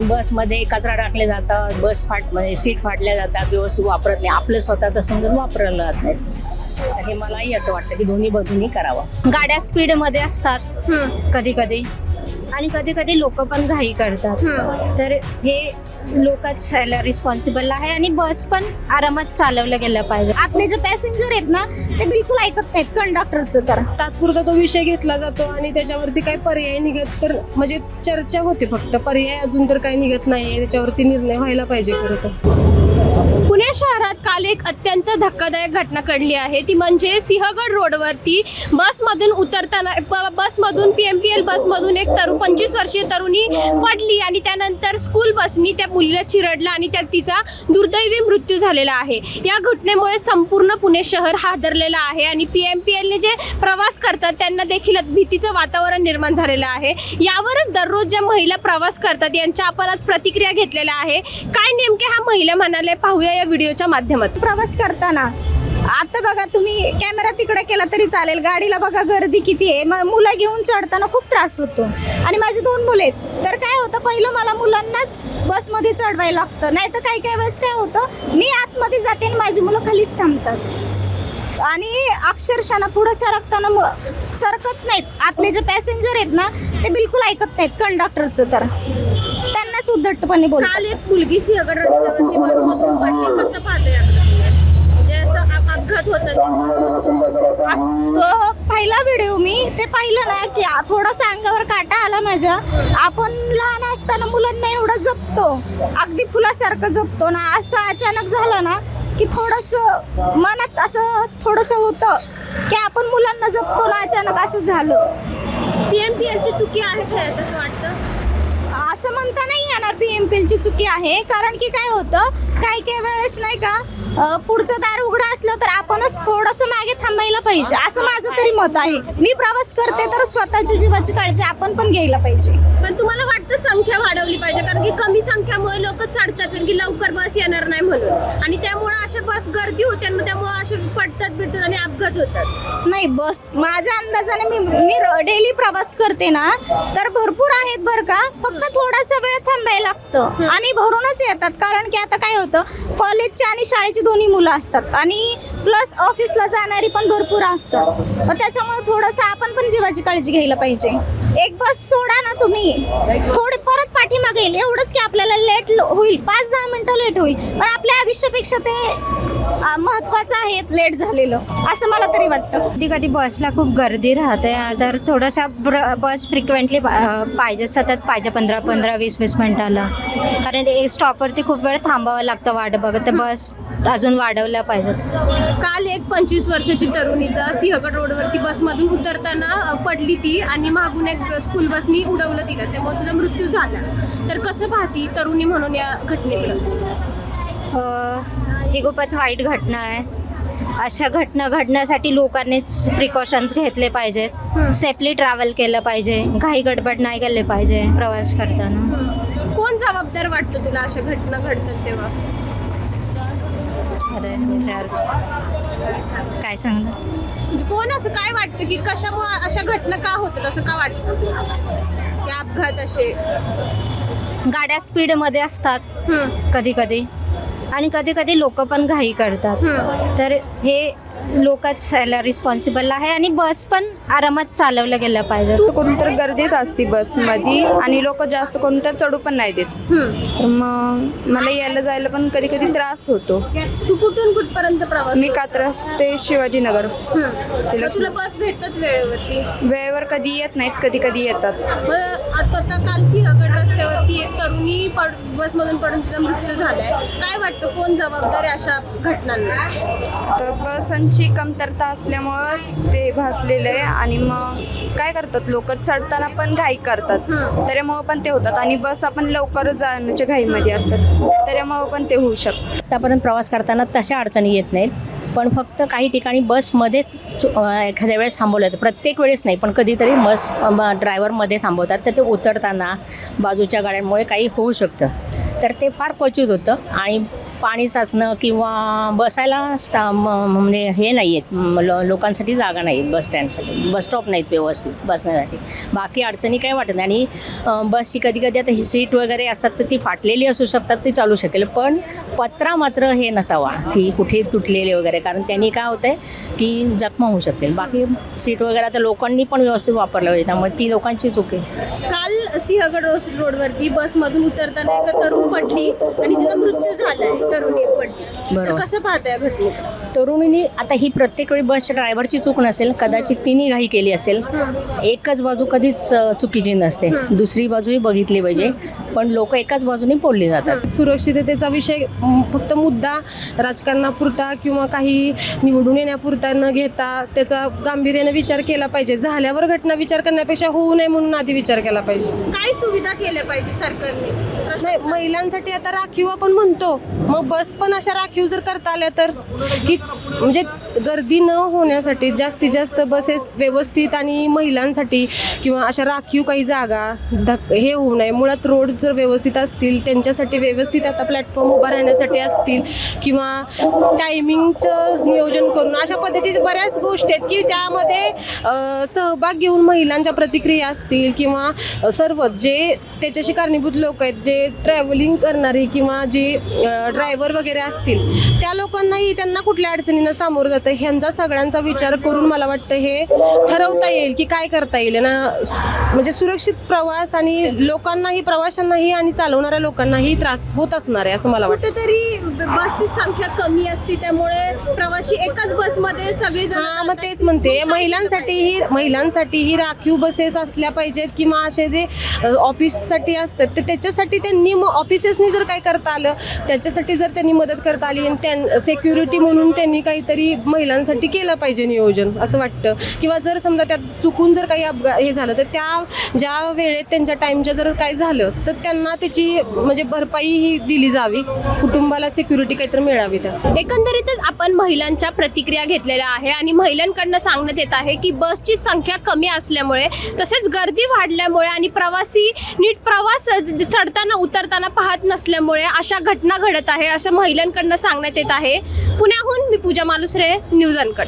बसमध्ये कचरा टाकले जातात, म्हणजे सीट फाटल्या जातात, व्यवस्थित वापरत नाही, आपलं स्वतःचं समजून वापरलं जात नाही. तर हे मलाही असं वाटतं की दोन्ही बाजूंनी करावं. गाड्या स्पीड मध्ये असतात कधी कधी, आणि कधी कधी लोक पण घाई करतात. तर हे लोकच रिस्पॉन्सिबल आहे, आणि बस पण आरामात चालवलं गेलं पाहिजे. आपले जे पॅसेंजर आहेत ना ते बिलकुल ऐकत नाहीत कंडक्टरचं. तर तात्पुरता तो विषय घेतला जातो आणि त्याच्यावरती काही पर्याय निघत तर म्हणजे चर्चा होते, फक्त पर्याय अजून तर काही निघत नाही. त्याच्यावरती निर्णय व्हायला पाहिजे खरं तर. पुणे शहरात काल एक अत्यंत धक्कादायक घटना घडली आहे. ती म्हणजे सिंहगड रोडवरती बसमधून उतरताना बसमधून PMPL बसमधून एक 25 वर्षीय तरुणी पडली आणि त्यानंतर स्कूल बसनी त्या मुलीला चिरडला आणि त्यात तिचा दुर्दैवी मृत्यू झालेला आहे. या घटनेमुळे संपूर्ण पुणे शहर हादरलेलं आहे आणि PMPLने जे प्रवास करतात त्यांना देखील भीतीचं वातावरण निर्माण झालेलं आहे. यावरच दररोज ज्या महिला प्रवास करतात यांच्या आपण आज प्रतिक्रिया घेतलेल्या आहे. काय नेमके ह्या महिला म्हणाले पाहूया या व्हिडिओच्या माध्यमातून. प्रवास करताना आता बघा, तुम्ही कॅमेरा तिकडे केला तरी चालेल, गाडीला बघा गर्दी किती आहे. मुलं घेऊन चढताना खूप त्रास होतो. आणि माझी 2 मुलं आहेत, तर काय होतं, पहिलं मला मुलांनाच बसमध्ये चढवायला लागतं. नाही तर काही काही वेळेस काय होतं, मी आतमध्ये जाते आणि माझी मुलं खालीच थांबतात आणि अक्षरशः पुढं सरकताना सरकत नाहीत. आतले जे पॅसेंजर आहेत ना ते बिलकुल ऐकत नाहीत कंडक्टरचं. तर त्यांनाच उद्धटपणे बोलतात. काल एक मुलगी सिंहगड रस्त्यावरती बसमधून पडली, कसं पाहते म्हणजे असं अपघात होता तो पहिला व्हिडिओ मी ते पाहिलं ना की थोडासा अंगावर काटा आला माझ्या. आपण लहान असताना मुलांना एवढं जपतो, अगदी फुलासारखं जपतो ना, असं अचानक झालं ना की थोडंसं मनात असं थोडंसं होतं की आपण मुलांना जपतो ना, अचानक असं झालं. PMPLची चुकी आहे काय असं वाटतं? असं म्हणता नाही येणार PMPLची चुकी आहे, कारण की काय होतं, काही काही वेळेस नाही का पुढचं दार उघडं असलं तर आपणच थोडंसं मागे थांबायला पाहिजे, असं माझं तरी मत आहे. मी प्रवास करते तर स्वतःच्या जीवाची काळजी आपण पण घ्यायला पाहिजे. पण तुम्हाला वाटतं संख्या वाढवली पाहिजे, कारण की कमी संख्यामुळे लोक चढतात, कारण की लवकर बस येणार नाही म्हणून, आणि त्यामुळे अशा बस गर्दी होते आणि त्यामुळे असे पडतात बिडतात आणि अपघात होतात. नाही, बस माझ्या अंदाजाने मी डेली प्रवास करते ना, तर भरपूर आहेत बरं का, फक्त थोडासा वेळ थांबायला लागतं आणि भरूनच येतात. कारण की आता काय होतं, कॉलेजची आणि शाळेची दोन्ही मुलं असतात आणि प्लस ऑफिसला जाणारी पण भरपूर असतात. मग त्याच्यामुळे थोडंसं आपण पण जीवाची काळजी घ्यायला पाहिजे. एक बस सोडा ना तुम्ही, थोडे परत पाठीमागे येईल, एवढंच की आपल्याला लेट होईल, 5-10 मिनिटं लेट होईल, पण आपल्या आयुष्यापेक्षा ते महत्वाचं आहे लेट झालेलं, असं मला तरी वाटतं. कधी कधी बसला खूप गर्दी राहते, तर थोडासा बस फ्रिक्वेंटली पाहिजे, सतत पाहिजे 15-20 मिनिटाला, कारण स्टॉपवरती खूप वेळ थांबावं लागतं वाट बघत. तर बस अजून वाढवल्या पाहिजेत. काल एक 25 वर्षाची तरुणीचा सिंहगड रोडवरती बसमधून उतरताना पडली ती आणि मागून एक स्कूल बसनी उडवलं तिला, त्यामुळे तिचा मृत्यू झाला. तर कसं पाहती तरुणी म्हणून या घटनेकडे? ही खूपच वाईट घटना आहे. अशा घटना घडण्यासाठी लोकांनीच प्रिकॉशन्स घेतले पाहिजेत, सेफली ट्रॅव्हल केलं पाहिजे, घाई गडबड नाही केले पाहिजे प्रवास करताना. कोण जबाबदार वाटतं तुला अशा घटना घडतात तेव्हा? काय सांगणार, म्हणजे कोण असं काय वाटतं की कशामुळे अशा घटना का होतात, असं का वाटतं तुला? ते अपघात असे गाड्या स्पीड मध्ये असतात कधी कधी, आणि कधी कधी लोक पण घाई करतात. तर हे लोकच रिस्पॉन्सिबल आहे, आणि बस पण आरामात चालवलं गेलं पाहिजे. कोण तर गर्दीच असते बसमध्ये आणि लोक जास्त कोण तर चढू पण नाही देत. तर मग मला यायला जायला पण कधी कधी त्रास होतो. तू कुठून कुठपर्यंत प्रवास? मी कात्रज ते शिवाजीनगर. तुला बस भेटतात वेळेवरती? वेळेवर कधी येत नाहीत, कधी कधी येतात. आता काल सिंहगड रस्त्यावरती एक तरुणी बसमधून पडून तिचा मृत्यू झालाय. काय वाटतं कोण जबाबदार आहे अशा घटनांना? तर बसांची कमतरता असल्यामुळं ते भासलेलं आहे, आणि मग काय करतात लोक, चढताना पण घाई करतात, त्याच्यामुळं पण ते होतात, आणि बस आपण लवकर जाण्याच्या घाईमध्ये असतात, त्याच्यामुळं पण ते होऊ शकतं. आतापर्यंत प्रवास करताना तशा अडचणी येत नाहीत, पण फक्त काही ठिकाणी बसमध्ये एखाद्या वेळेस थांबवलं जातं, प्रत्येक वेळेस नाही, पण कधीतरी ड्रायव्हरमध्ये थांबवतात, तर ते उतरताना बाजूच्या गाड्यांमुळे काही होऊ शकतं. तर ते फार क्वचित होतं, आणि पाणी साचणं किंवा बसायला म्हणजे हे नाही आहेत, लोकांसाठी जागा नाही बस स्टँडसाठी, बस स्टॉप नाहीत व्यवस्थित बसण्यासाठी. बाकी अडचणी काय वाटत नाही. आणि बसची कधी कधी आता ही सीट वगैरे असतात तर ती फाटलेली असू शकतात, ती चालू शकेल, पण पत्रा मात्र हे नसावा की कुठे तुटलेले वगैरे, कारण त्यांनी काय होतं आहे की जखमा होऊ शकतील. बाकी सीट वगैरे आता लोकांनी पण व्यवस्थित वापरलं पाहिजे, त्यामुळे ती लोकांची चूक आहे. काल सिंहगड रोडवरती बसमधून उतरताना एक तरुण पडली आणि तिचा मृत्यू झालाय, तरुणी एक पडली. तर बरोबर. कसं पाहताय घटनेकडे? तरुणींनी आता ही प्रत्येक वेळी बसच्या ड्रायव्हरची चूक नसेल, कदाचित तिने घाई केली असेल. एकच बाजू कधीच चुकीची नसते, दुसरी बाजूही बघितली पाहिजे, पण लोक एकाच बाजूने बोलली जातात. सुरक्षिततेचा विषय फक्त मुद्दा राजकारणापुरता किंवा काही निवडून येण्यापुरता न घेता त्याचा गांभीर्याने विचार केला पाहिजे. झाल्यावर घटना विचार करण्यापेक्षा होऊ नये म्हणून आधी विचार केला पाहिजे. काय सुविधा केल्या पाहिजे सरकारने? नाही, महिलांसाठी आता राखीव आपण म्हणतो, मग बस पण अशा राखीव जर करता आल्या तर, की म्हणजे गर्दी न होण्यासाठी जास्तीत जास्त बसेस व्यवस्थित आणि महिलांसाठी किंवा अशा राखीव काही जागा हे होऊ नये. मुळात रोड जर व्यवस्थित असतील, त्यांच्यासाठी व्यवस्थित आता प्लॅटफॉर्म उभा राहण्यासाठी असतील किंवा टायमिंगचं नियोजन करून अशा पद्धतीच्या बऱ्याच गोष्टी आहेत की त्यामध्ये सहभाग घेऊन महिलांच्या प्रतिक्रिया असतील किंवा सर्व जे त्याच्याशी कारणीभूत लोक आहेत, जे ट्रॅव्हलिंग करणारी किंवा जे ड्रायव्हर वगैरे असतील, त्या लोकांनाही त्यांना कुठल्या अडचणींना सामोरं जातं ह्यांचा सगळ्यांचा विचार करून मला वाटतं हे ठरवता येईल की काय करता येईल ना, म्हणजे सुरक्षित प्रवास आणि लोकांनाही, प्रवाशांनाही आणि चालवणाऱ्या लोकांनाही त्रास होत असणार आहे असं मला वाटतं. कुठेतरी बसची संख्या कमी असते, त्यामुळे प्रवासी एकाच बसमध्ये सगळे हां, मग तेच म्हणते, महिलांसाठीही राखीव बसेस असल्या पाहिजेत किंवा असे जे ऑफिससाठी असतात तर त्याच्यासाठी त्यांनी मग ऑफिसेसनी जर काय करता आलं, त्याच्यासाठी जर त्यांनी मदत करता आली आणि सिक्युरिटी म्हणून त्यांनी काहीतरी महिलांसाठी केलं पाहिजे नियोजन असं वाटतं. किंवा जर समजा त्यात चुकून जर काही हे झालं तर त्या ज्या वेळेत त्यांच्या टाईमच्या जर काय झालं तर त्यांना त्याची म्हणजे भरपाई ही दिली जावी, कुटुंबाला सिक्युरिटी काहीतरी मिळावी. त्या एकंदरीतच आपण महिलांच्या प्रतिक्रिया घेतलेल्या आहे आणि महिलांकडनं सांगण्यात येत आहे की बसची संख्या कमी असल्यामुळे तसेच गर्दी वाढल्यामुळे आणि प्रवासी नीट प्रवास चढताना उतरताना पाहत नसल्यामुळे अशा घटना घडत आहे असं महिलांकडनं सांगण्यात येत आहे. पुण्याहून मी पूजा मालुसरे, न्यूज अनकट.